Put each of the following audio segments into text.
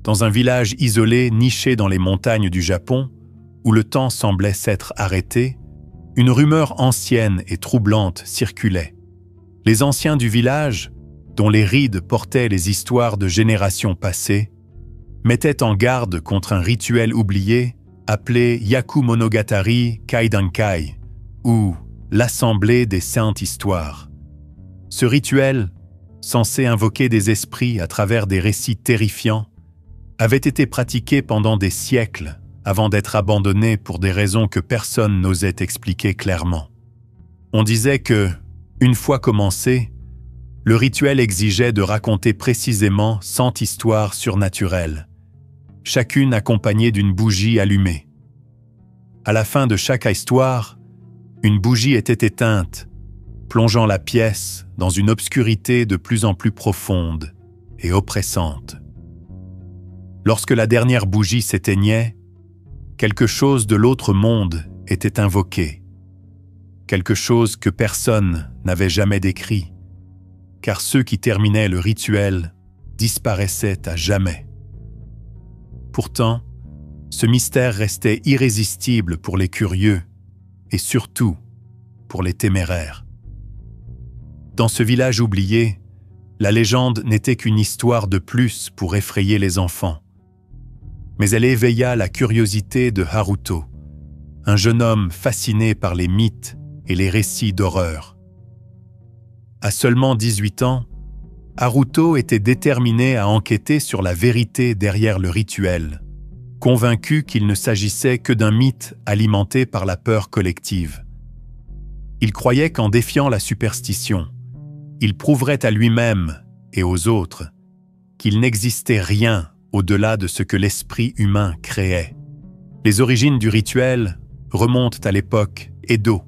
dans un village isolé niché dans les montagnes du Japon, où le temps semblait s'être arrêté, une rumeur ancienne et troublante circulait. Les anciens du village, dont les rides portaient les histoires de générations passées, mettaient en garde contre un rituel oublié appelé Yaku Monogatari Kaidankai, ou l'Assemblée des Saintes Histoires. Ce rituel, censé invoquer des esprits à travers des récits terrifiants, avait été pratiqué pendant des siècles avant d'être abandonné pour des raisons que personne n'osait expliquer clairement. On disait que, une fois commencé, le rituel exigeait de raconter précisément 100 histoires surnaturelles, chacune accompagnée d'une bougie allumée. À la fin de chaque histoire, une bougie était éteinte, plongeant la pièce dans une obscurité de plus en plus profonde et oppressante. Lorsque la dernière bougie s'éteignait, quelque chose de l'autre monde était invoqué, quelque chose que personne n'avait jamais décrit, car ceux qui terminaient le rituel disparaissaient à jamais. Pourtant, ce mystère restait irrésistible pour les curieux et surtout pour les téméraires. Dans ce village oublié, la légende n'était qu'une histoire de plus pour effrayer les enfants. Mais elle éveilla la curiosité de Haruto, un jeune homme fasciné par les mythes et les récits d'horreur. À seulement 18 ans, Haruto était déterminé à enquêter sur la vérité derrière le rituel, convaincu qu'il ne s'agissait que d'un mythe alimenté par la peur collective. Il croyait qu'en défiant la superstition, il prouverait à lui-même et aux autres qu'il n'existait rien au-delà de ce que l'esprit humain créait. Les origines du rituel remontent à l'époque Edo,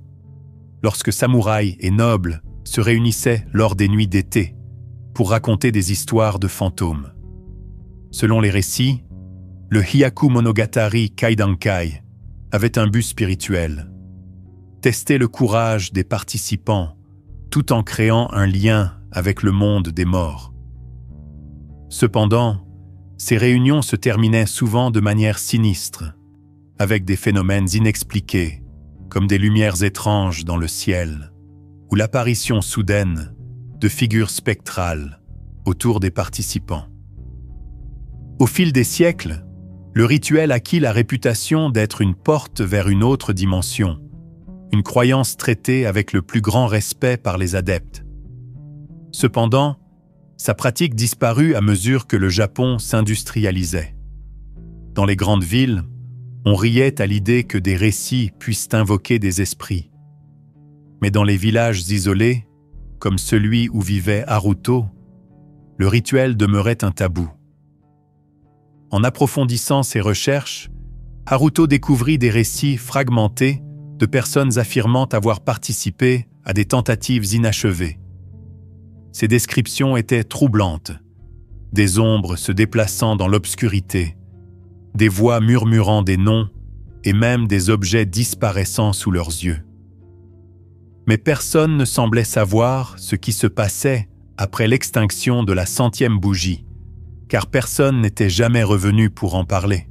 lorsque samouraïs et nobles se réunissaient lors des nuits d'été pour raconter des histoires de fantômes. Selon les récits, le Hyaku Monogatari Kaidankai avait un but spirituel: tester le courage des participants tout en créant un lien avec le monde des morts. Cependant, ces réunions se terminaient souvent de manière sinistre, avec des phénomènes inexpliqués, comme des lumières étranges dans le ciel, ou l'apparition soudaine de figures spectrales autour des participants. Au fil des siècles, le rituel acquit la réputation d'être une porte vers une autre dimension, une croyance traitée avec le plus grand respect par les adeptes. Cependant, sa pratique disparut à mesure que le Japon s'industrialisait. Dans les grandes villes, on riait à l'idée que des récits puissent invoquer des esprits. Mais dans les villages isolés, comme celui où vivait Haruto, le rituel demeurait un tabou. En approfondissant ses recherches, Haruto découvrit des récits fragmentés de personnes affirmant avoir participé à des tentatives inachevées. Ces descriptions étaient troublantes, des ombres se déplaçant dans l'obscurité, des voix murmurant des noms et même des objets disparaissant sous leurs yeux. Mais personne ne semblait savoir ce qui se passait après l'extinction de la 100e bougie, car personne n'était jamais revenu pour en parler.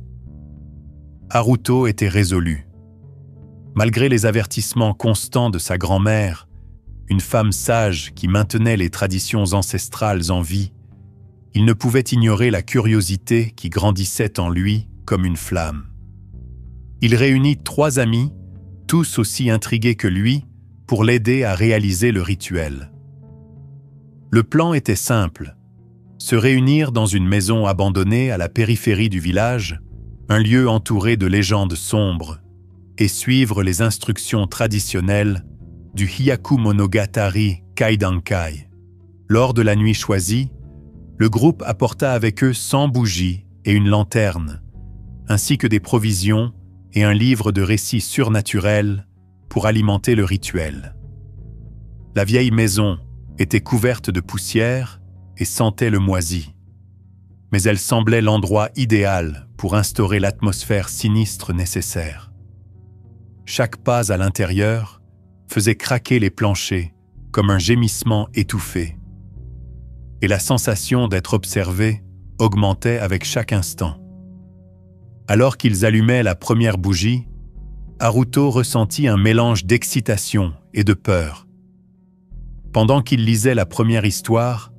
Haruto était résolu. Malgré les avertissements constants de sa grand-mère, une femme sage qui maintenait les traditions ancestrales en vie, il ne pouvait ignorer la curiosité qui grandissait en lui comme une flamme. Il réunit 3 amis, tous aussi intrigués que lui, pour l'aider à réaliser le rituel. Le plan était simple: se réunir dans une maison abandonnée à la périphérie du village, un lieu entouré de légendes sombres, et suivre les instructions traditionnelles du Hyaku Monogatari Kaidankai. Lors de la nuit choisie, le groupe apporta avec eux 100 bougies et une lanterne, ainsi que des provisions et un livre de récits surnaturels pour alimenter le rituel. La vieille maison était couverte de poussière et sentait le moisi, mais elle semblait l'endroit idéal pour instaurer l'atmosphère sinistre nécessaire. Chaque pas à l'intérieur faisait craquer les planchers comme un gémissement étouffé, et la sensation d'être observé augmentait avec chaque instant. Alors qu'ils allumaient la première bougie, Haruto ressentit un mélange d'excitation et de peur. Pendant qu'il lisait la première histoire,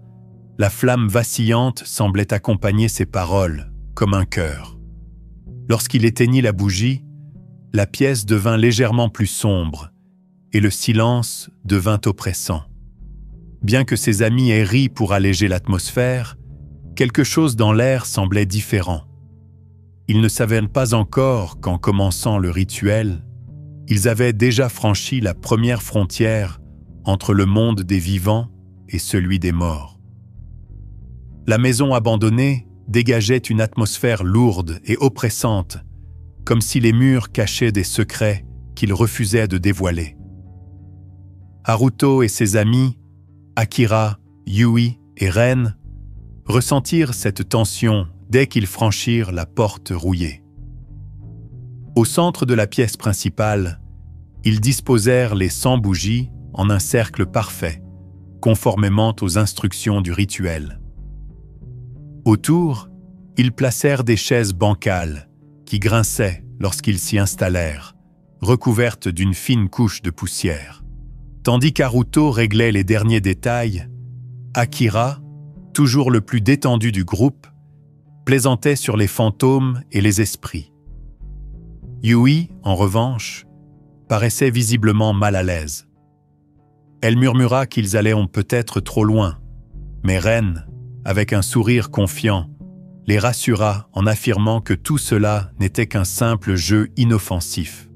la flamme vacillante semblait accompagner ses paroles, comme un chœur. Lorsqu'il éteignit la bougie, la pièce devint légèrement plus sombre, et le silence devint oppressant. Bien que ses amis aient ri pour alléger l'atmosphère, quelque chose dans l'air semblait différent. Ils ne savaient pas encore qu'en commençant le rituel, ils avaient déjà franchi la première frontière entre le monde des vivants et celui des morts. La maison abandonnée dégageait une atmosphère lourde et oppressante, comme si les murs cachaient des secrets qu'ils refusaient de dévoiler. Haruto et ses amis, Akira, Yui et Ren, ressentirent cette tension dès qu'ils franchirent la porte rouillée. Au centre de la pièce principale, ils disposèrent les 100 bougies en un cercle parfait, conformément aux instructions du rituel. Autour, ils placèrent des chaises bancales qui grinçaient lorsqu'ils s'y installèrent, recouvertes d'une fine couche de poussière. Tandis qu'Haruto réglait les derniers détails, Akira, toujours le plus détendu du groupe, plaisantait sur les fantômes et les esprits. Yui, en revanche, paraissait visiblement mal à l'aise. Elle murmura qu'ils allaient peut-être trop loin, mais Ren, avec un sourire confiant, les rassura en affirmant que tout cela n'était qu'un simple jeu inoffensif.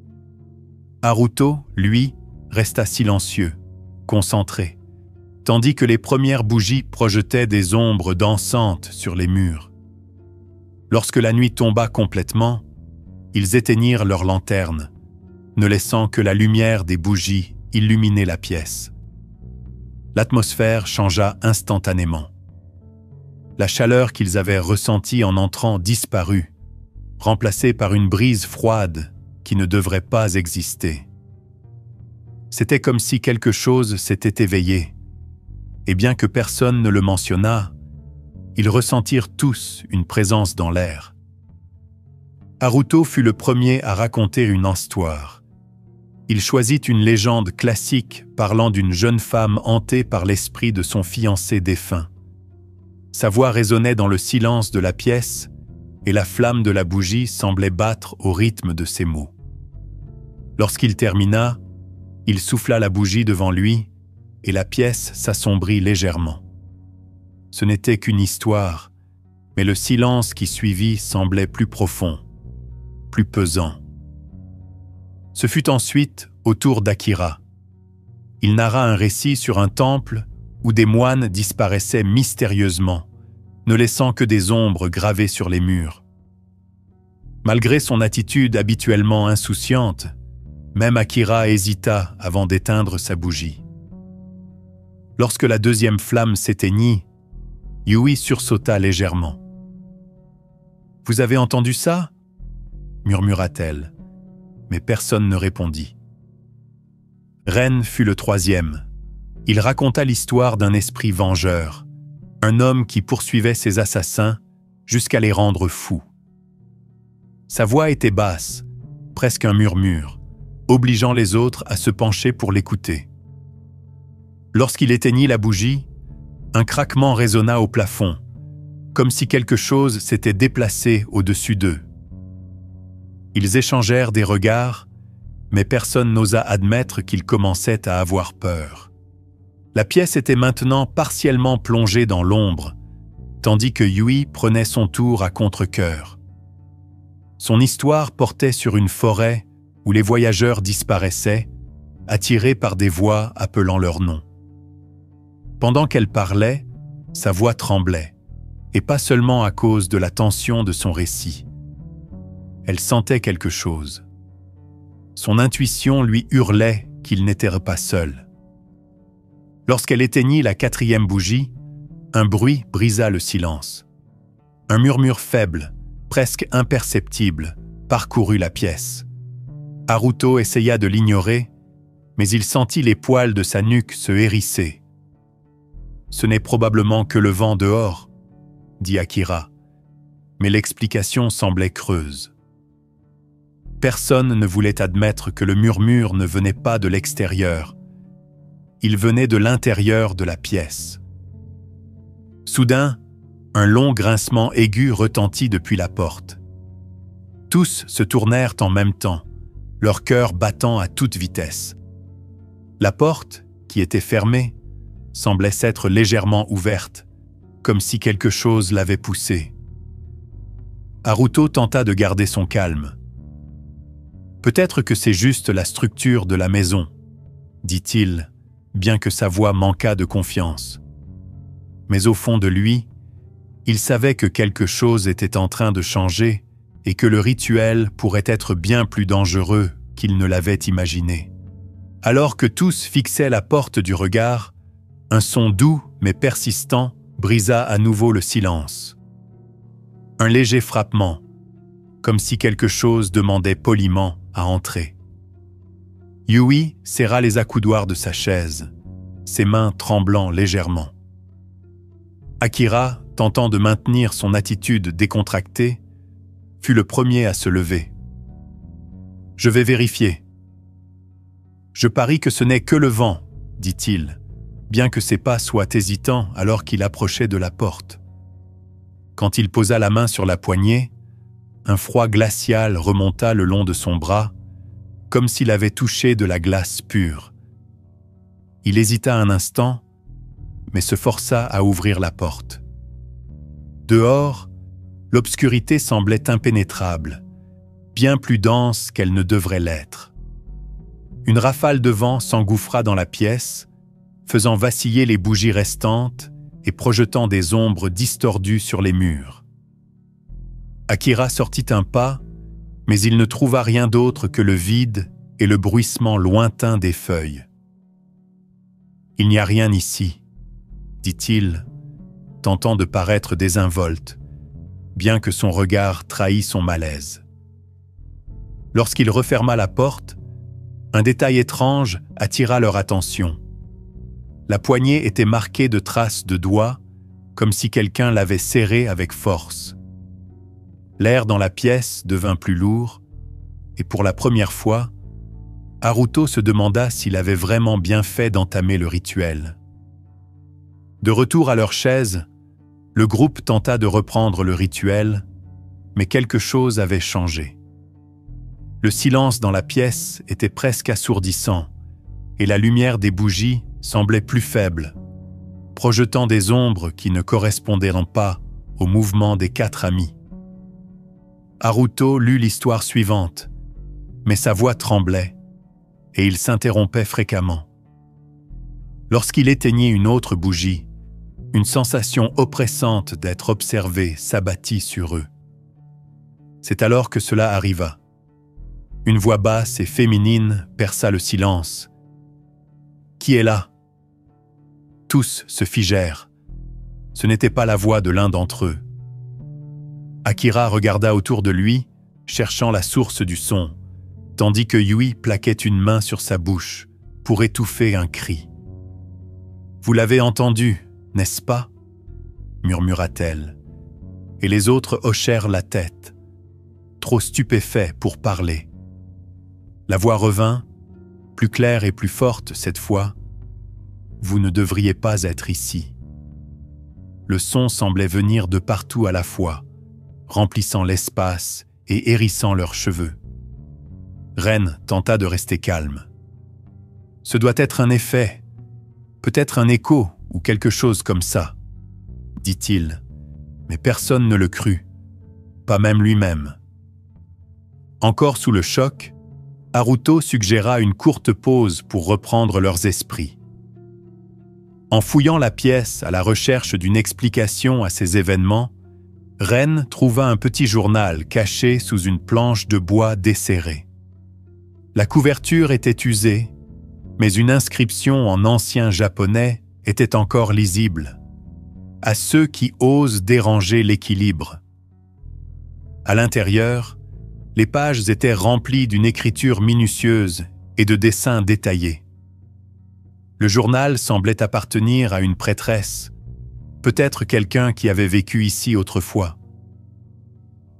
Haruto, lui, resta silencieux, concentré, tandis que les premières bougies projetaient des ombres dansantes sur les murs. Lorsque la nuit tomba complètement, ils éteignirent leurs lanternes, ne laissant que la lumière des bougies illuminer la pièce. L'atmosphère changea instantanément. La chaleur qu'ils avaient ressentie en entrant disparut, remplacée par une brise froide qui ne devrait pas exister. C'était comme si quelque chose s'était éveillé, et bien que personne ne le mentionnât, ils ressentirent tous une présence dans l'air. Haruto fut le premier à raconter une histoire. Il choisit une légende classique parlant d'une jeune femme hantée par l'esprit de son fiancé défunt. Sa voix résonnait dans le silence de la pièce et la flamme de la bougie semblait battre au rythme de ses mots. Lorsqu'il termina, il souffla la bougie devant lui et la pièce s'assombrit légèrement. Ce n'était qu'une histoire, mais le silence qui suivit semblait plus profond, plus pesant. Ce fut ensuite au tour d'Akira. Il narra un récit sur un temple où des moines disparaissaient mystérieusement, ne laissant que des ombres gravées sur les murs. Malgré son attitude habituellement insouciante, même Akira hésita avant d'éteindre sa bougie. Lorsque la deuxième flamme s'éteignit, Yui sursauta légèrement. « Vous avez entendu ça ?» murmura-t-elle, mais personne ne répondit. Ren fut le troisième. Il raconta l'histoire d'un esprit vengeur, un homme qui poursuivait ses assassins jusqu'à les rendre fous. Sa voix était basse, presque un murmure, obligeant les autres à se pencher pour l'écouter. Lorsqu'il éteignit la bougie, un craquement résonna au plafond, comme si quelque chose s'était déplacé au-dessus d'eux. Ils échangèrent des regards, mais personne n'osa admettre qu'ils commençaient à avoir peur. La pièce était maintenant partiellement plongée dans l'ombre, tandis que Yui prenait son tour à contre-cœur. Son histoire portait sur une forêt où les voyageurs disparaissaient, attirés par des voix appelant leur nom. Pendant qu'elle parlait, sa voix tremblait, et pas seulement à cause de la tension de son récit. Elle sentait quelque chose. Son intuition lui hurlait qu'il n'était pas seul. Lorsqu'elle éteignit la quatrième bougie, un bruit brisa le silence. Un murmure faible, presque imperceptible, parcourut la pièce. Haruto essaya de l'ignorer, mais il sentit les poils de sa nuque se hérisser. « Ce n'est probablement que le vent dehors, » dit Akira, mais l'explication semblait creuse. Personne ne voulait admettre que le murmure ne venait pas de l'extérieur. Il venait de l'intérieur de la pièce. Soudain, un long grincement aigu retentit depuis la porte. Tous se tournèrent en même temps, leur cœur battant à toute vitesse. La porte, qui était fermée, semblait s'être légèrement ouverte, comme si quelque chose l'avait poussée. Haruto tenta de garder son calme. « Peut-être que c'est juste la structure de la maison, » dit-il, bien que sa voix manquât de confiance. Mais au fond de lui, il savait que quelque chose était en train de changer et que le rituel pourrait être bien plus dangereux qu'il ne l'avait imaginé. Alors que tous fixaient la porte du regard, un son doux mais persistant brisa à nouveau le silence. Un léger frappement, comme si quelque chose demandait poliment à entrer. Yui serra les accoudoirs de sa chaise, ses mains tremblant légèrement. Akira, tentant de maintenir son attitude décontractée, fut le premier à se lever. « Je vais vérifier. »« Je parie que ce n'est que le vent, » dit-il, bien que ses pas soient hésitants alors qu'il approchait de la porte. Quand il posa la main sur la poignée, un froid glacial remonta le long de son bras, comme s'il avait touché de la glace pure. Il hésita un instant, mais se força à ouvrir la porte. Dehors, l'obscurité semblait impénétrable, bien plus dense qu'elle ne devrait l'être. Une rafale de vent s'engouffra dans la pièce, faisant vaciller les bougies restantes et projetant des ombres distordues sur les murs. Akira sortit un pas, mais il ne trouva rien d'autre que le vide et le bruissement lointain des feuilles. « Il n'y a rien ici, » dit-il, tentant de paraître désinvolte, bien que son regard trahît son malaise. Lorsqu'il referma la porte, un détail étrange attira leur attention. La poignée était marquée de traces de doigts, comme si quelqu'un l'avait serrée avec force. L'air dans la pièce devint plus lourd, et pour la première fois, Haruto se demanda s'il avait vraiment bien fait d'entamer le rituel. De retour à leur chaise, le groupe tenta de reprendre le rituel, mais quelque chose avait changé. Le silence dans la pièce était presque assourdissant, et la lumière des bougies semblait plus faible, projetant des ombres qui ne correspondaient pas au mouvement des 4 amis. Haruto lut l'histoire suivante, mais sa voix tremblait, et il s'interrompait fréquemment. Lorsqu'il éteignit une autre bougie, une sensation oppressante d'être observé s'abattit sur eux. C'est alors que cela arriva. Une voix basse et féminine perça le silence. « Qui est là ?» Tous se figèrent. Ce n'était pas la voix de l'un d'entre eux. Akira regarda autour de lui, cherchant la source du son, tandis que Yui plaquait une main sur sa bouche pour étouffer un cri. « Vous l'avez entendu, n'est-ce pas ?» murmura-t-elle, et les autres hochèrent la tête, trop stupéfaits pour parler. La voix revint, plus claire et plus forte cette fois. « Vous ne devriez pas être ici. » Le son semblait venir de partout à la fois, remplissant l'espace et hérissant leurs cheveux. Ren tenta de rester calme. « Ce doit être un effet, peut-être un écho ou quelque chose comme ça, » dit-il, mais personne ne le crut, pas même lui-même. Encore sous le choc, Haruto suggéra une courte pause pour reprendre leurs esprits. En fouillant la pièce à la recherche d'une explication à ces événements, Ren trouva un petit journal caché sous une planche de bois desserrée. La couverture était usée, mais une inscription en ancien japonais était encore lisible. « À ceux qui osent déranger l'équilibre ». À l'intérieur, les pages étaient remplies d'une écriture minutieuse et de dessins détaillés. Le journal semblait appartenir à une prêtresse, peut-être quelqu'un qui avait vécu ici autrefois.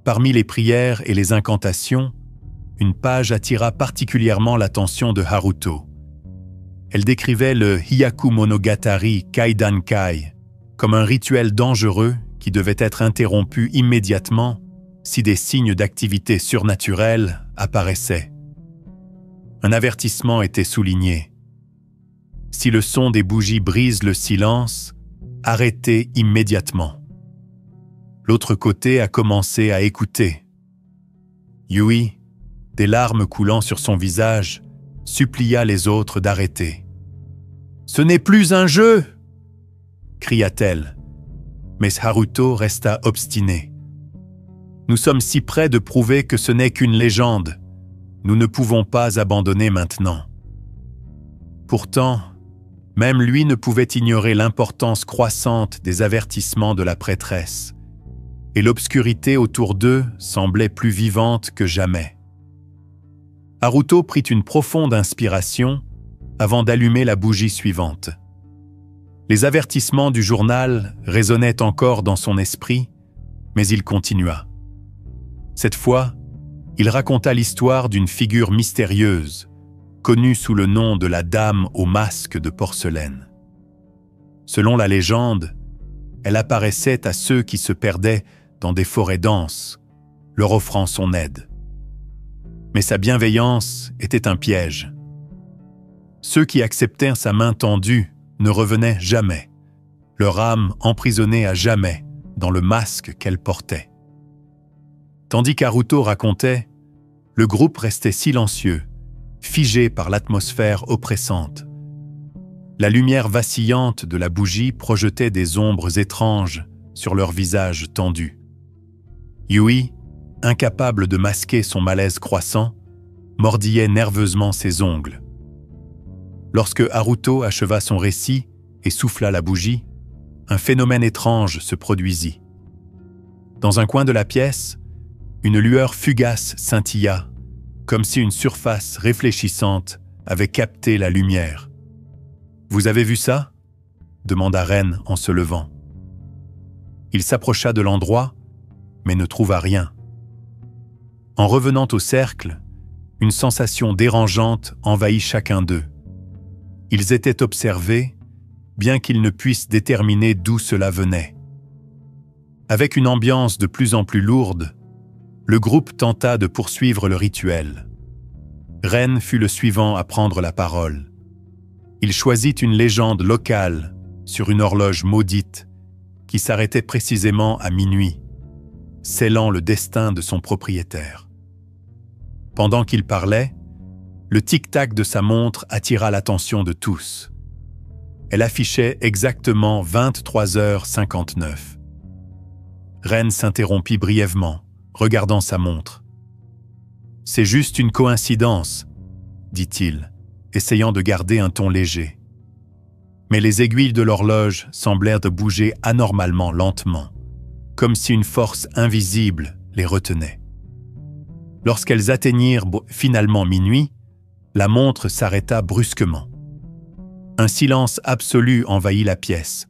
Parmi les prières et les incantations, une page attira particulièrement l'attention de Haruto. Elle décrivait le Hyaku Monogatari Kaidankai comme un rituel dangereux qui devait être interrompu immédiatement si des signes d'activité surnaturelle apparaissaient. Un avertissement était souligné. Si le son des bougies brise le silence, arrêtez immédiatement. L'autre côté a commencé à écouter. Yui, des larmes coulant sur son visage, supplia les autres d'arrêter. « Ce n'est plus un jeu !» cria-t-elle. Mais Haruto resta obstiné. « Nous sommes si près de prouver que ce n'est qu'une légende. Nous ne pouvons pas abandonner maintenant. » Pourtant, même lui ne pouvait ignorer l'importance croissante des avertissements de la prêtresse, et l'obscurité autour d'eux semblait plus vivante que jamais. Haruto prit une profonde inspiration avant d'allumer la bougie suivante. Les avertissements du journal résonnaient encore dans son esprit, mais il continua. Cette fois, il raconta l'histoire d'une figure mystérieuse, connue sous le nom de la Dame au masque de porcelaine. Selon la légende, elle apparaissait à ceux qui se perdaient dans des forêts denses, leur offrant son aide. Mais sa bienveillance était un piège. Ceux qui acceptaient sa main tendue ne revenaient jamais, leur âme emprisonnée à jamais dans le masque qu'elle portait. Tandis qu'Haruto racontait, le groupe restait silencieux, figé par l'atmosphère oppressante. La lumière vacillante de la bougie projetait des ombres étranges sur leurs visages tendus. Yui, incapable de masquer son malaise croissant, mordillait nerveusement ses ongles. Lorsque Haruto acheva son récit et souffla la bougie, un phénomène étrange se produisit. Dans un coin de la pièce, une lueur fugace scintilla, comme si une surface réfléchissante avait capté la lumière. « Vous avez vu ça ?» demanda Ren en se levant. Il s'approcha de l'endroit, mais ne trouva rien. En revenant au cercle, une sensation dérangeante envahit chacun d'eux. Ils étaient observés, bien qu'ils ne puissent déterminer d'où cela venait. Avec une ambiance de plus en plus lourde, le groupe tenta de poursuivre le rituel. Ren fut le suivant à prendre la parole. Il choisit une légende locale sur une horloge maudite qui s'arrêtait précisément à minuit, scellant le destin de son propriétaire. Pendant qu'il parlait, le tic-tac de sa montre attira l'attention de tous. Elle affichait exactement 23h59. Ren s'interrompit brièvement, regardant sa montre. « C'est juste une coïncidence, » dit-il, essayant de garder un ton léger. Mais les aiguilles de l'horloge semblèrent de bouger anormalement lentement, comme si une force invisible les retenait. Lorsqu'elles atteignirent finalement minuit, la montre s'arrêta brusquement. Un silence absolu envahit la pièce,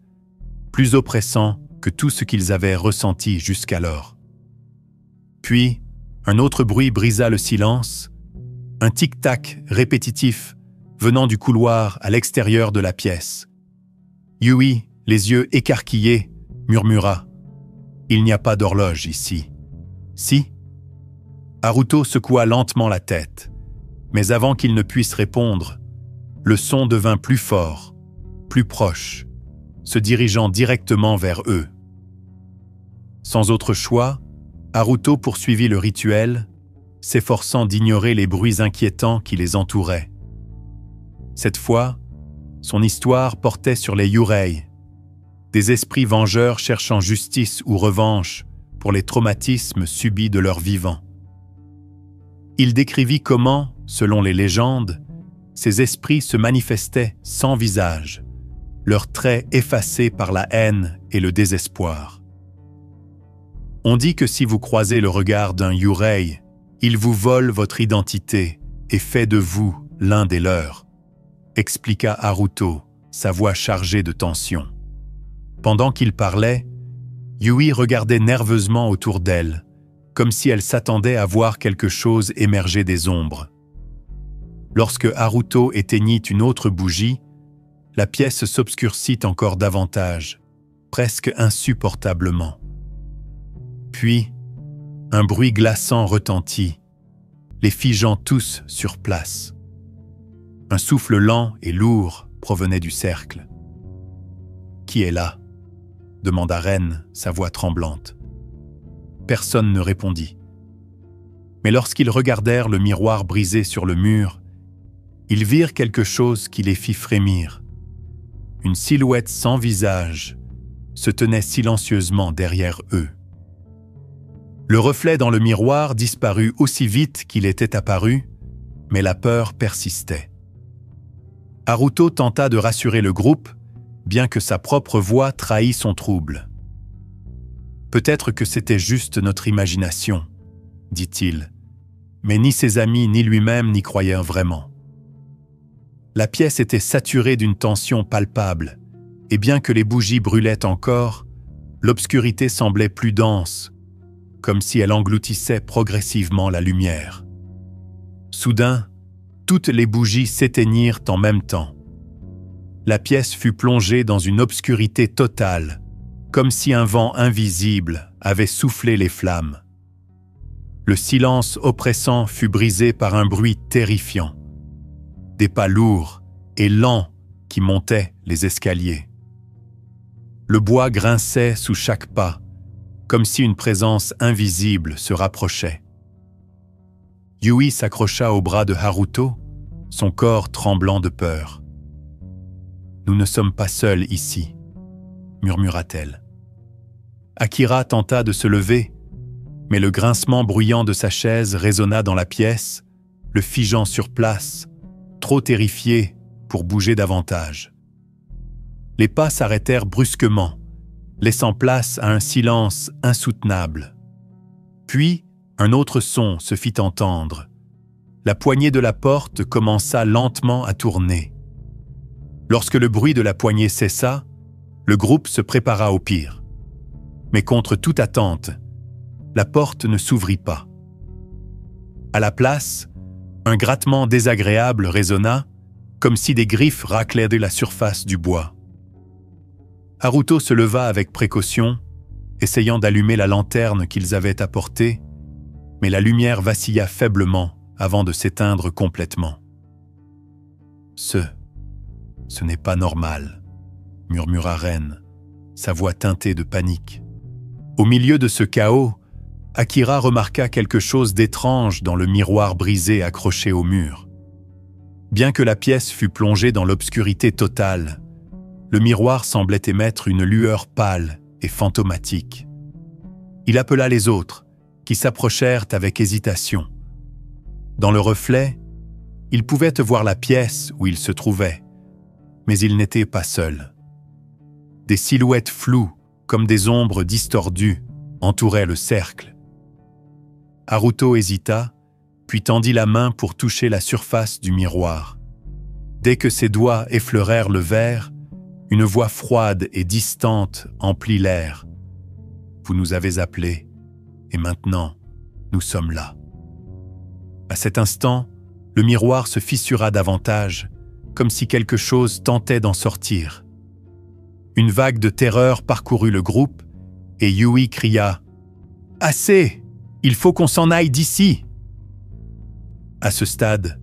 plus oppressant que tout ce qu'ils avaient ressenti jusqu'alors. Puis, un autre bruit brisa le silence, un tic-tac répétitif venant du couloir à l'extérieur de la pièce. Yui, les yeux écarquillés, murmura « Il n'y a pas d'horloge ici. » « Si ?» Haruto secoua lentement la tête, mais avant qu'il ne puisse répondre, le son devint plus fort, plus proche, se dirigeant directement vers eux. Sans autre choix, Haruto poursuivit le rituel, s'efforçant d'ignorer les bruits inquiétants qui les entouraient. Cette fois, son histoire portait sur les Yurei, des esprits vengeurs cherchant justice ou revanche pour les traumatismes subis de leurs vivants. Il décrivit comment, selon les légendes, ces esprits se manifestaient sans visage, leurs traits effacés par la haine et le désespoir. On dit que si vous croisez le regard d'un Yurei, il vous vole votre identité et fait de vous l'un des leurs, expliqua Haruto, sa voix chargée de tension. Pendant qu'il parlait, Yui regardait nerveusement autour d'elle, comme si elle s'attendait à voir quelque chose émerger des ombres. Lorsque Haruto éteignit une autre bougie, la pièce s'obscurcit encore davantage, presque insupportablement. Puis, un bruit glaçant retentit, les figeant tous sur place. Un souffle lent et lourd provenait du cercle. « Qui est là ?» demanda Ren, sa voix tremblante. Personne ne répondit. Mais lorsqu'ils regardèrent le miroir brisé sur le mur, ils virent quelque chose qui les fit frémir. Une silhouette sans visage se tenait silencieusement derrière eux. Le reflet dans le miroir disparut aussi vite qu'il était apparu, mais la peur persistait. Haruto tenta de rassurer le groupe, bien que sa propre voix trahît son trouble. « Peut-être que c'était juste notre imagination, » dit-il, mais ni ses amis ni lui-même n'y croyaient vraiment. La pièce était saturée d'une tension palpable, et bien que les bougies brûlaient encore, l'obscurité semblait plus dense, comme si elle engloutissait progressivement la lumière. Soudain, toutes les bougies s'éteignirent en même temps. La pièce fut plongée dans une obscurité totale, comme si un vent invisible avait soufflé les flammes. Le silence oppressant fut brisé par un bruit terrifiant. Des pas lourds et lents qui montaient les escaliers. Le bois grinçait sous chaque pas, comme si une présence invisible se rapprochait. Yui s'accrocha au bras de Haruto, son corps tremblant de peur. « Nous ne sommes pas seuls ici, » murmura-t-elle. Akira tenta de se lever, mais le grincement bruyant de sa chaise résonna dans la pièce, le figeant sur place, trop terrifié pour bouger davantage. Les pas s'arrêtèrent brusquement, laissant place à un silence insoutenable. Puis, un autre son se fit entendre. La poignée de la porte commença lentement à tourner. Lorsque le bruit de la poignée cessa, le groupe se prépara au pire. Mais contre toute attente, la porte ne s'ouvrit pas. À la place, un grattement désagréable résonna, comme si des griffes raclaient de la surface du bois. Haruto se leva avec précaution, essayant d'allumer la lanterne qu'ils avaient apportée, mais la lumière vacilla faiblement avant de s'éteindre complètement. « Ce n'est pas normal, » murmura Ren, sa voix teintée de panique. Au milieu de ce chaos, Akira remarqua quelque chose d'étrange dans le miroir brisé accroché au mur. Bien que la pièce fût plongée dans l'obscurité totale, le miroir semblait émettre une lueur pâle et fantomatique. Il appela les autres, qui s'approchèrent avec hésitation. Dans le reflet, ils pouvaient voir la pièce où ils se trouvaient, mais ils n'étaient pas seuls. Des silhouettes floues, comme des ombres distordues, entouraient le cercle. Haruto hésita, puis tendit la main pour toucher la surface du miroir. Dès que ses doigts effleurèrent le verre, une voix froide et distante emplit l'air. « Vous nous avez appelés, et maintenant, nous sommes là. » À cet instant, le miroir se fissura davantage, comme si quelque chose tentait d'en sortir. Une vague de terreur parcourut le groupe, et Yui cria « Assez! Il faut qu'on s'en aille d'ici !» À ce stade,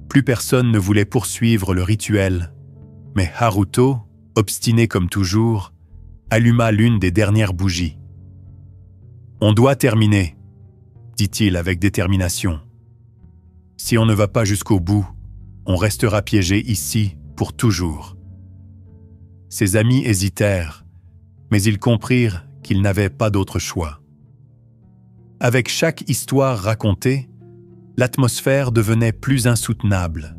plus personne ne voulait poursuivre le rituel, mais Haruto, obstiné comme toujours, alluma l'une des dernières bougies. « On doit terminer, » dit-il avec détermination. « Si on ne va pas jusqu'au bout, on restera piégé ici pour toujours. » Ses amis hésitèrent, mais ils comprirent qu'ils n'avaient pas d'autre choix. Avec chaque histoire racontée, l'atmosphère devenait plus insoutenable.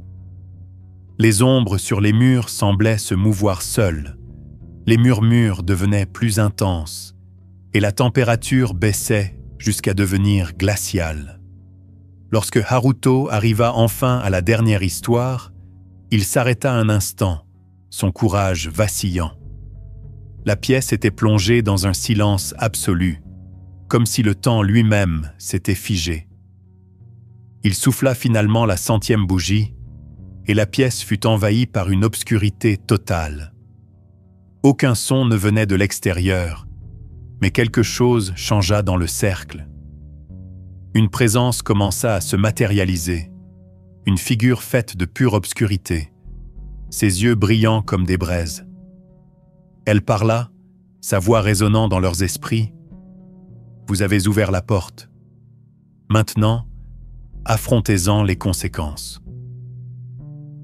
Les ombres sur les murs semblaient se mouvoir seules, les murmures devenaient plus intenses, et la température baissait jusqu'à devenir glaciale. Lorsque Haruto arriva enfin à la dernière histoire, il s'arrêta un instant, son courage vacillant. La pièce était plongée dans un silence absolu, comme si le temps lui-même s'était figé. Il souffla finalement la 100e bougie, et la pièce fut envahie par une obscurité totale. Aucun son ne venait de l'extérieur, mais quelque chose changea dans le cercle. Une présence commença à se matérialiser, une figure faite de pure obscurité, ses yeux brillants comme des braises. Elle parla, sa voix résonnant dans leurs esprits. « Vous avez ouvert la porte. Maintenant, affrontez-en les conséquences. »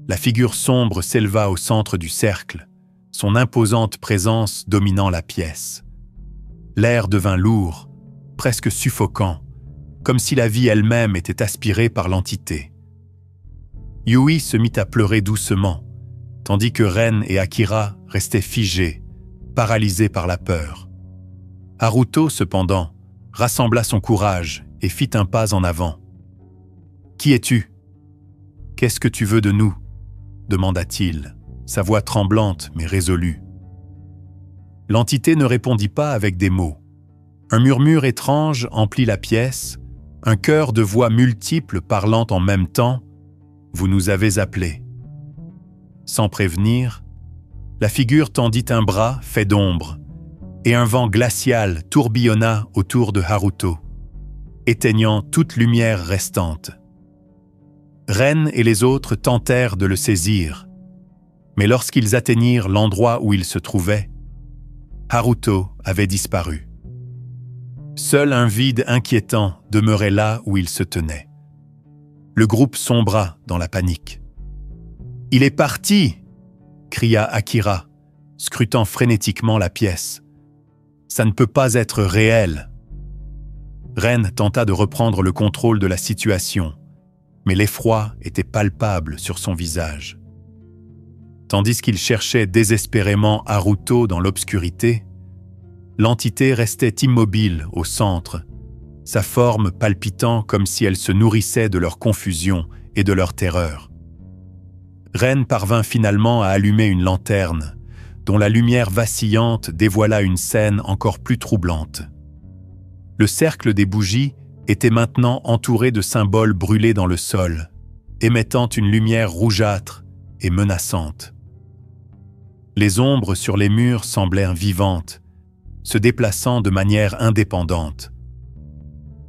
La figure sombre s'éleva au centre du cercle, son imposante présence dominant la pièce. L'air devint lourd, presque suffocant, comme si la vie elle-même était aspirée par l'entité. Yui se mit à pleurer doucement, tandis que Ren et Akira restaient figés, paralysés par la peur. Haruto, cependant, rassembla son courage et fit un pas en avant. « Qui es-tu ? Qu'est-ce que tu veux de nous ?» demanda-t-il, sa voix tremblante mais résolue. L'entité ne répondit pas avec des mots. Un murmure étrange emplit la pièce, un chœur de voix multiples parlant en même temps. « Vous nous avez appelés. » Sans prévenir, la figure tendit un bras fait d'ombre, et un vent glacial tourbillonna autour de Haruto, éteignant toute lumière restante. Ren et les autres tentèrent de le saisir, mais lorsqu'ils atteignirent l'endroit où il se trouvait, Haruto avait disparu. Seul un vide inquiétant demeurait là où il se tenait. Le groupe sombra dans la panique. « Il est parti !» cria Akira, scrutant frénétiquement la pièce. « Ça ne peut pas être réel !» Ren tenta de reprendre le contrôle de la situation, mais l'effroi était palpable sur son visage. Tandis qu'il cherchait désespérément Haruto dans l'obscurité, l'entité restait immobile au centre, sa forme palpitant comme si elle se nourrissait de leur confusion et de leur terreur. Ren parvint finalement à allumer une lanterne, dont la lumière vacillante dévoila une scène encore plus troublante. Le cercle des bougies était maintenant entouré de symboles brûlés dans le sol, émettant une lumière rougeâtre et menaçante. Les ombres sur les murs semblèrent vivantes, se déplaçant de manière indépendante.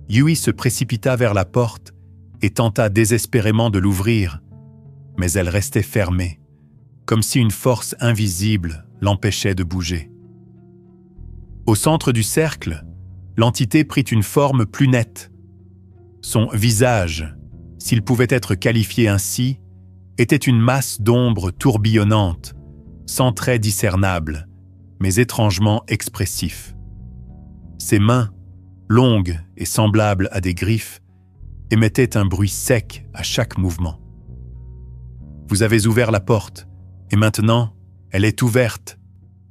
Yui se précipita vers la porte et tenta désespérément de l'ouvrir, mais elle restait fermée, comme si une force invisible l'empêchait de bouger. Au centre du cercle, l'entité prit une forme plus nette. Son visage, s'il pouvait être qualifié ainsi, était une masse d'ombre tourbillonnante, sans traits discernables, mais étrangement expressif. Ses mains, longues et semblables à des griffes, émettaient un bruit sec à chaque mouvement. « Vous avez ouvert la porte, et maintenant, elle est ouverte »,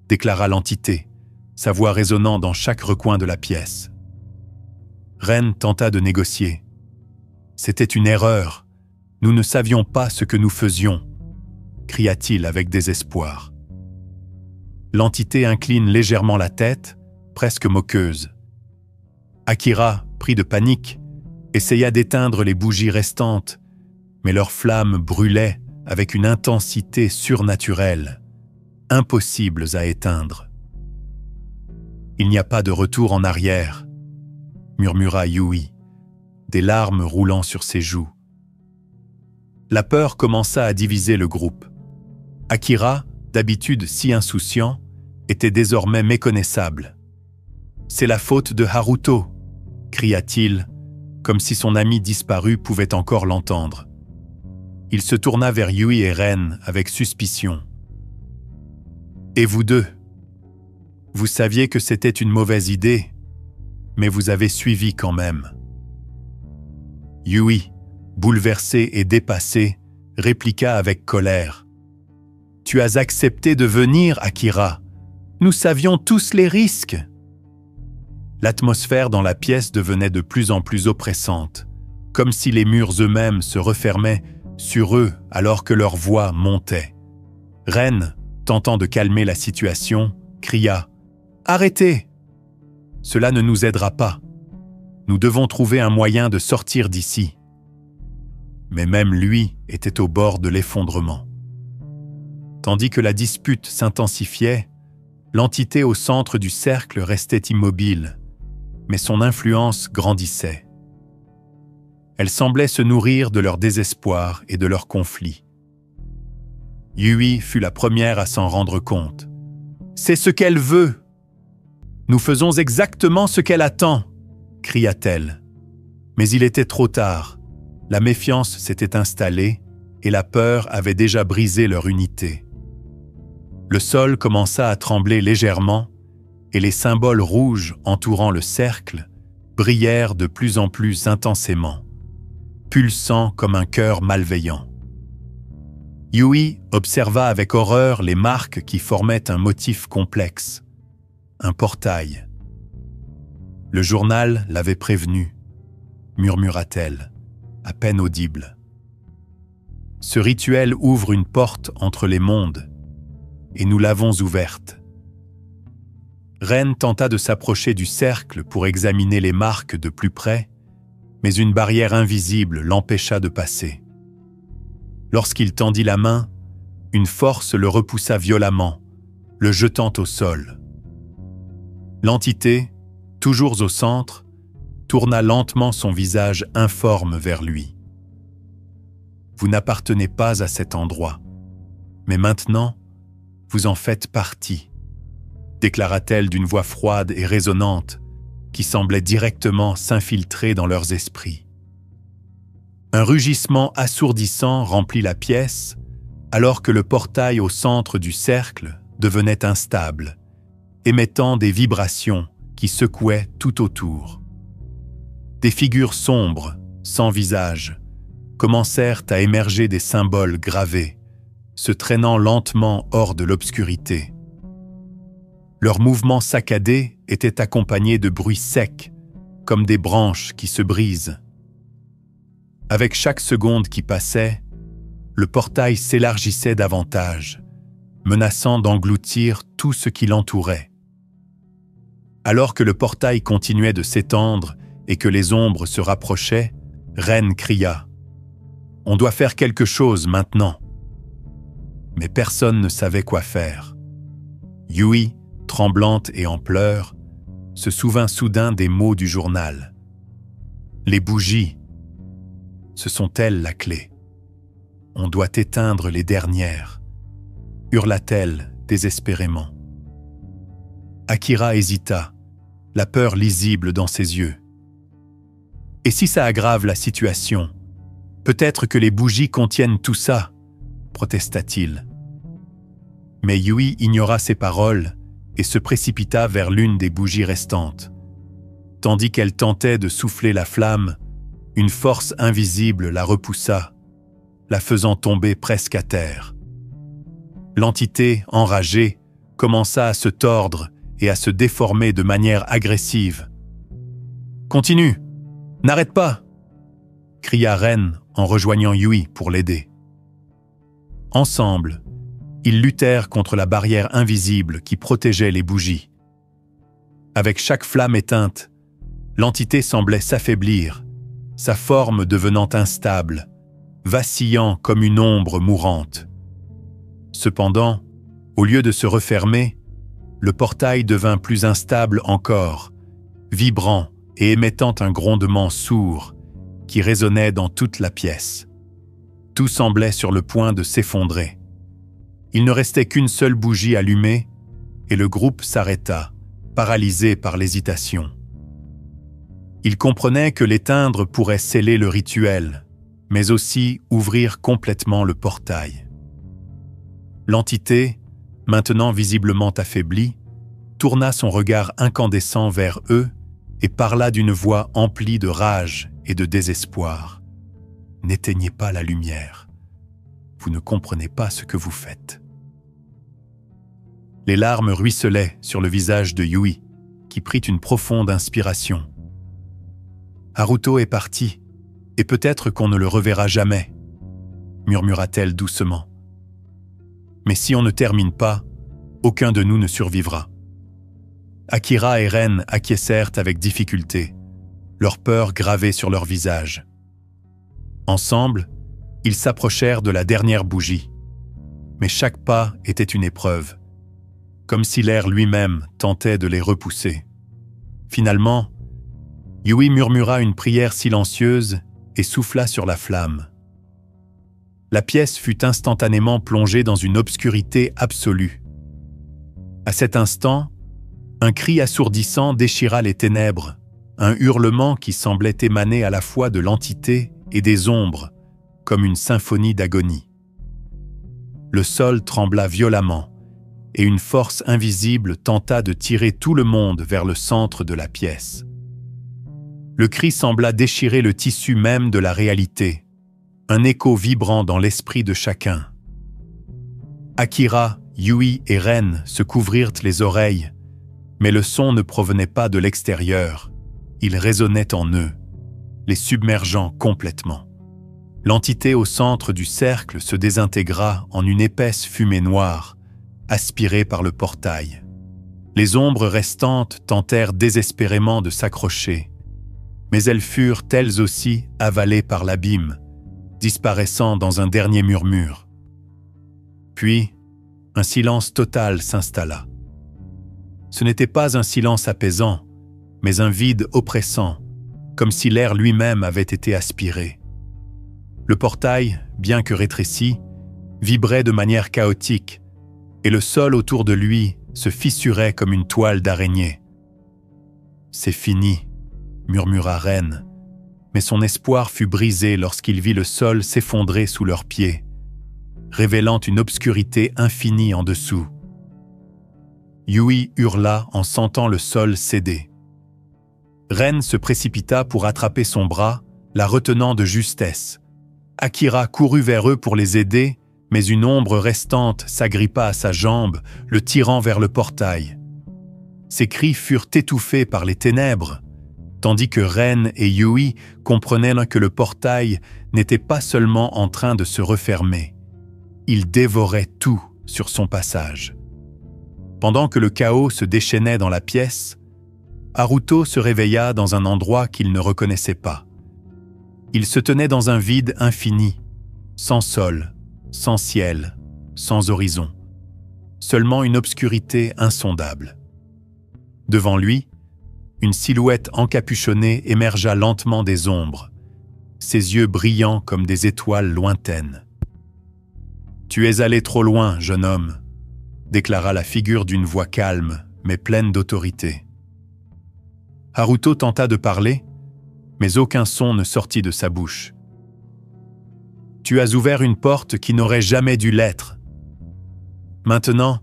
déclara l'entité, sa voix résonnant dans chaque recoin de la pièce. Ren tenta de négocier. « C'était une erreur. Nous ne savions pas ce que nous faisions », cria-t-il avec désespoir. L'entité incline légèrement la tête, presque moqueuse. Akira, pris de panique, essaya d'éteindre les bougies restantes, mais leurs flammes brûlaient avec une intensité surnaturelle, impossibles à éteindre. « Il n'y a pas de retour en arrière », murmura Yui, des larmes roulant sur ses joues. La peur commença à diviser le groupe. Akira, d'habitude si insouciant, était désormais méconnaissable. « C'est la faute de Haruto !» cria-t-il, comme si son ami disparu pouvait encore l'entendre. Il se tourna vers Yui et Ren avec suspicion. « Et vous deux? Vous saviez que c'était une mauvaise idée, mais vous avez suivi quand même. » Yui, bouleversé et dépassé, répliqua avec colère. « Tu as accepté de venir, Akira. Nous savions tous les risques. » L'atmosphère dans la pièce devenait de plus en plus oppressante, comme si les murs eux-mêmes se refermaient sur eux alors que leur voix montait. Ren, tentant de calmer la situation, cria « Arrêtez ! Cela ne nous aidera pas. Nous devons trouver un moyen de sortir d'ici. » Mais même lui était au bord de l'effondrement. Tandis que la dispute s'intensifiait, l'entité au centre du cercle restait immobile, mais son influence grandissait. Elle semblait se nourrir de leur désespoir et de leur conflit. Yui fut la première à s'en rendre compte. « C'est ce qu'elle veut. Nous faisons exactement ce qu'elle attend, » cria-t-elle. Mais il était trop tard. La méfiance s'était installée et la peur avait déjà brisé leur unité. Le sol commença à trembler légèrement et les symboles rouges entourant le cercle brillèrent de plus en plus intensément, pulsant comme un cœur malveillant. Yui observa avec horreur les marques qui formaient un motif complexe, un portail. « Le journal l'avait prévenu », murmura-t-elle, à peine audible. « Ce rituel ouvre une porte entre les mondes, et nous l'avons ouverte. » Ren tenta de s'approcher du cercle pour examiner les marques de plus près, mais une barrière invisible l'empêcha de passer. Lorsqu'il tendit la main, une force le repoussa violemment, le jetant au sol. L'entité, toujours au centre, tourna lentement son visage informe vers lui. « Vous n'appartenez pas à cet endroit, mais maintenant, vous en faites partie, » déclara-t-elle d'une voix froide et résonnante qui semblait directement s'infiltrer dans leurs esprits. Un rugissement assourdissant remplit la pièce, alors que le portail au centre du cercle devenait instable, émettant des vibrations qui secouaient tout autour. Des figures sombres, sans visage, commencèrent à émerger des symboles gravés, se traînant lentement hors de l'obscurité. Leurs mouvements saccadés étaient accompagnés de bruits secs, comme des branches qui se brisent. Avec chaque seconde qui passait, le portail s'élargissait davantage, menaçant d'engloutir tout ce qui l'entourait. Alors que le portail continuait de s'étendre et que les ombres se rapprochaient, Ren cria « On doit faire quelque chose maintenant !» Mais personne ne savait quoi faire. Yui, tremblante et en pleurs, se souvint soudain des mots du journal. « Les bougies, ce sont elles la clé. On doit éteindre les dernières » hurla-t-elle désespérément. Akira hésita, la peur lisible dans ses yeux. « Et si ça aggrave la situation? Peut-être que les bougies contiennent tout ça » protesta-t-il. Mais Yui ignora ses paroles et se précipita vers l'une des bougies restantes. Tandis qu'elle tentait de souffler la flamme, une force invisible la repoussa, la faisant tomber presque à terre. L'entité, enragée, commença à se tordre et à se déformer de manière agressive. « Continue! N'arrête pas !» cria Ren en rejoignant Yui pour l'aider. Ensemble, ils luttèrent contre la barrière invisible qui protégeait les bougies. Avec chaque flamme éteinte, l'entité semblait s'affaiblir, sa forme devenant instable, vacillant comme une ombre mourante. Cependant, au lieu de se refermer, le portail devint plus instable encore, vibrant et émettant un grondement sourd qui résonnait dans toute la pièce. Tout semblait sur le point de s'effondrer. Il ne restait qu'une seule bougie allumée et le groupe s'arrêta, paralysé par l'hésitation. Il comprenait que l'éteindre pourrait sceller le rituel, mais aussi ouvrir complètement le portail. L'entité, maintenant visiblement affaiblie, tourna son regard incandescent vers eux et parla d'une voix emplie de rage et de désespoir. « N'éteignez pas la lumière. Vous ne comprenez pas ce que vous faites. » Les larmes ruisselaient sur le visage de Yui, qui prit une profonde inspiration. « Haruto est parti, et peut-être qu'on ne le reverra jamais, » murmura-t-elle doucement. « Mais si on ne termine pas, aucun de nous ne survivra. » Akira et Ren acquiescèrent avec difficulté, leur peur gravée sur leur visage. Ensemble, ils s'approchèrent de la dernière bougie. Mais chaque pas était une épreuve, comme si l'air lui-même tentait de les repousser. Finalement, Yui murmura une prière silencieuse et souffla sur la flamme. La pièce fut instantanément plongée dans une obscurité absolue. À cet instant, un cri assourdissant déchira les ténèbres, un hurlement qui semblait émaner à la fois de l'entité et des ombres, comme une symphonie d'agonie. Le sol trembla violemment, et une force invisible tenta de tirer tout le monde vers le centre de la pièce. Le cri sembla déchirer le tissu même de la réalité, un écho vibrant dans l'esprit de chacun. Akira, Yui et Ren se couvrirent les oreilles, mais le son ne provenait pas de l'extérieur, il résonnait en eux, les submergeant complètement. L'entité au centre du cercle se désintégra en une épaisse fumée noire, aspirée par le portail. Les ombres restantes tentèrent désespérément de s'accrocher, mais elles furent elles aussi avalées par l'abîme, disparaissant dans un dernier murmure. Puis, un silence total s'installa. Ce n'était pas un silence apaisant, mais un vide oppressant, comme si l'air lui-même avait été aspiré. Le portail, bien que rétréci, vibrait de manière chaotique, et le sol autour de lui se fissurait comme une toile d'araignée. « C'est fini », murmura Ren, mais son espoir fut brisé lorsqu'il vit le sol s'effondrer sous leurs pieds, révélant une obscurité infinie en dessous. Yui hurla en sentant le sol céder. Ren se précipita pour attraper son bras, la retenant de justesse. Akira courut vers eux pour les aider, mais une ombre restante s'agrippa à sa jambe, le tirant vers le portail. Ses cris furent étouffés par les ténèbres, tandis que Ren et Yui comprenaient que le portail n'était pas seulement en train de se refermer. Il dévorait tout sur son passage. Pendant que le chaos se déchaînait dans la pièce, Haruto se réveilla dans un endroit qu'il ne reconnaissait pas. Il se tenait dans un vide infini, sans sol, sans ciel, sans horizon, seulement une obscurité insondable. Devant lui, une silhouette encapuchonnée émergea lentement des ombres, ses yeux brillants comme des étoiles lointaines. « Tu es allé trop loin, jeune homme », déclara la figure d'une voix calme, mais pleine d'autorité. Haruto tenta de parler, mais aucun son ne sortit de sa bouche. « Tu as ouvert une porte qui n'aurait jamais dû l'être. Maintenant,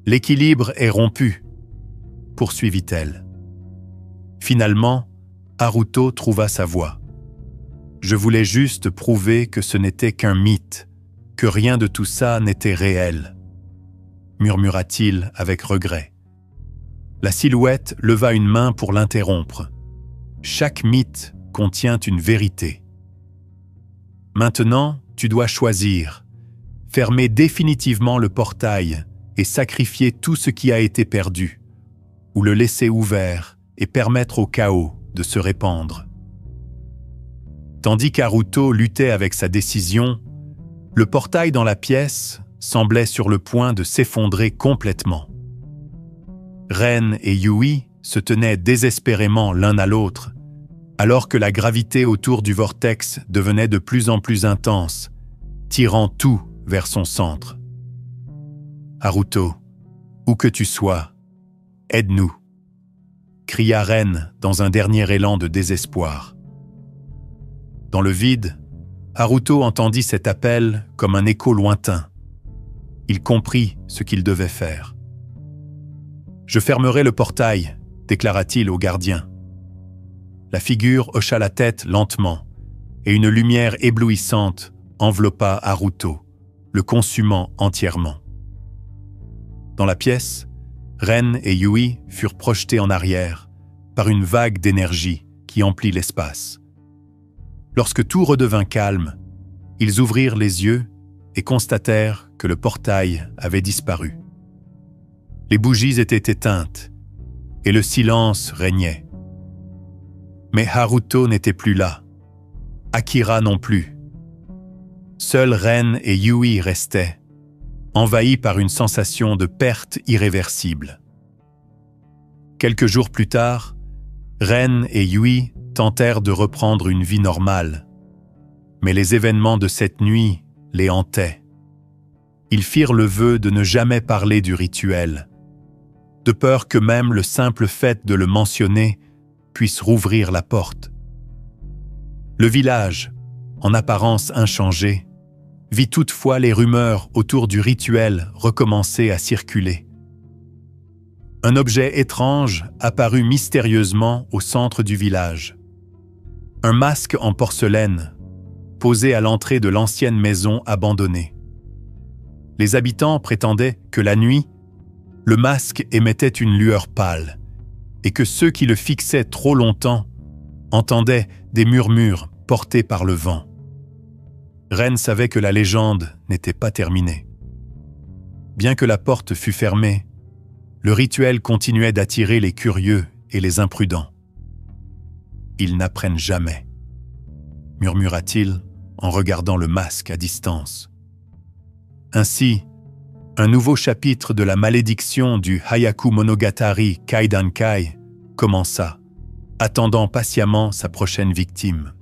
l'équilibre est rompu, » poursuivit-elle. Finalement, Haruto trouva sa voix. « Je voulais juste prouver que ce n'était qu'un mythe, que rien de tout ça n'était réel, » murmura-t-il avec regret. La silhouette leva une main pour l'interrompre. Chaque mythe contient une vérité. Maintenant, tu dois choisir, fermer définitivement le portail et sacrifier tout ce qui a été perdu, ou le laisser ouvert et permettre au chaos de se répandre. Tandis qu'Haruto luttait avec sa décision, le portail dans la pièce semblait sur le point de s'effondrer complètement. Ren et Yui se tenaient désespérément l'un à l'autre, alors que la gravité autour du vortex devenait de plus en plus intense, tirant tout vers son centre. « Haruto, où que tu sois, aide-nous !» cria Ren dans un dernier élan de désespoir. Dans le vide, Haruto entendit cet appel comme un écho lointain. Il comprit ce qu'il devait faire. « Je fermerai le portail », déclara-t-il au gardien. La figure hocha la tête lentement, et une lumière éblouissante enveloppa Haruto, le consumant entièrement. Dans la pièce, Ren et Yui furent projetés en arrière par une vague d'énergie qui emplit l'espace. Lorsque tout redevint calme, ils ouvrirent les yeux et constatèrent que le portail avait disparu. Les bougies étaient éteintes et le silence régnait. Mais Haruto n'était plus là. Akira non plus. Seuls Ren et Yui restaient, envahis par une sensation de perte irréversible. Quelques jours plus tard, Ren et Yui tentèrent de reprendre une vie normale. Mais les événements de cette nuit les hantaient. Ils firent le vœu de ne jamais parler du rituel, de peur que même le simple fait de le mentionner puisse rouvrir la porte. Le village, en apparence inchangé, vit toutefois les rumeurs autour du rituel recommencer à circuler. Un objet étrange apparut mystérieusement au centre du village. Un masque en porcelaine, posé à l'entrée de l'ancienne maison abandonnée. Les habitants prétendaient que la nuit, le masque émettait une lueur pâle et que ceux qui le fixaient trop longtemps entendaient des murmures portés par le vent. Ren savait que la légende n'était pas terminée. Bien que la porte fût fermée, le rituel continuait d'attirer les curieux et les imprudents. « Ils n'apprennent jamais », murmura-t-il en regardant le masque à distance. Ainsi, un nouveau chapitre de la malédiction du Hyaku Monogatari Kaidankai commença, attendant patiemment sa prochaine victime.